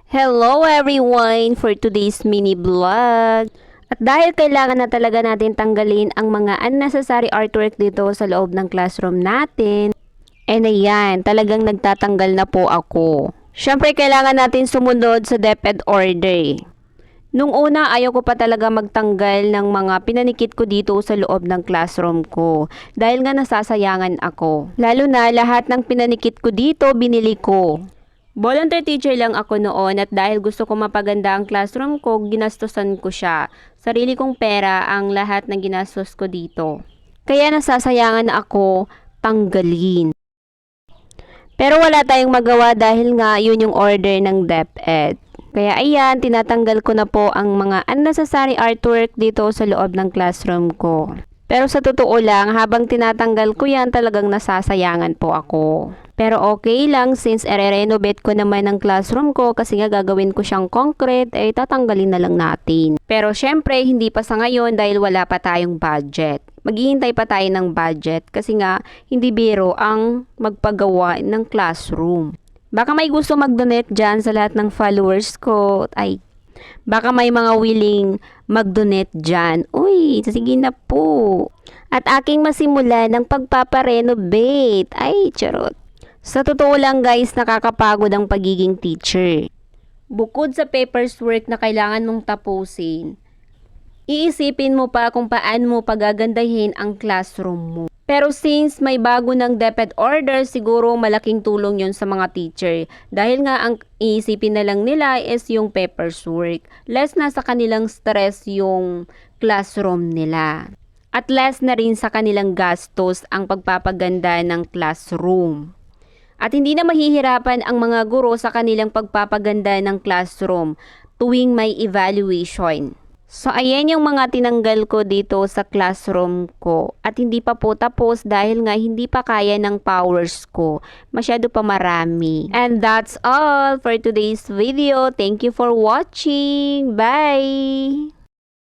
Hello everyone for today's mini vlog. At dahil kailangan na talaga natin tanggalin ang mga unnecessary artwork dito sa loob ng classroom natin, ayan, talagang nagtatanggal na po ako. Siyempre kailangan natin sumunod sa DepEd order. Nung una, ayaw ko pa talaga magtanggal ng mga pinanikit ko dito sa loob ng classroom ko. Dahil nga nasasayangan ako. Lalo na lahat ng pinanikit ko dito, binili ko. Volunteer teacher lang ako noon at dahil gusto ko mapaganda ang classroom ko, ginastosan ko siya. Sarili kong pera ang lahat ng ginastos ko dito. Kaya nasasayangan ako tanggalin. Pero wala tayong magawa dahil nga yun yung order ng DepEd. Kaya ayan, tinatanggal ko na po ang mga unnecessary artwork dito sa loob ng classroom ko. Pero sa totoo lang, habang tinatanggal ko yan, talagang nasasayangan po ako. Pero okay lang since ere-renovate ko naman ang classroom ko kasi nga gagawin ko siyang concrete, tatanggalin na lang natin. Pero syempre, hindi pa sa ngayon dahil wala pa tayong budget. Maghihintay pa tayo ng budget kasi nga hindi biro ang magpagawa ng classroom. Baka may gusto mag-donate dyan sa lahat ng followers ko. Baka may mga willing mag-donate dyan. Uy, sige na po. At aking masimula ng pagpaparenovate. Charot. Sa totoo lang guys, nakakapagod ang pagiging teacher. Bukod sa paperwork na kailangan mong tapusin, iisipin mo pa kung paano mo pagagandahin ang classroom mo. Pero since may bago ng DepEd order, siguro malaking tulong yon sa mga teacher. Dahil nga ang iisipin na lang nila is yung paperwork. Less na sa kanilang stress yung classroom nila. At less na rin sa kanilang gastos ang pagpapaganda ng classroom. At hindi na mahihirapan ang mga guro sa kanilang pagpapaganda ng classroom tuwing may evaluation. So ayan yung mga tinanggal ko dito sa classroom ko. At hindi pa po tapos dahil nga hindi pa kaya ng powers ko. Masyado pa marami. And that's all for today's video. Thank you for watching. Bye!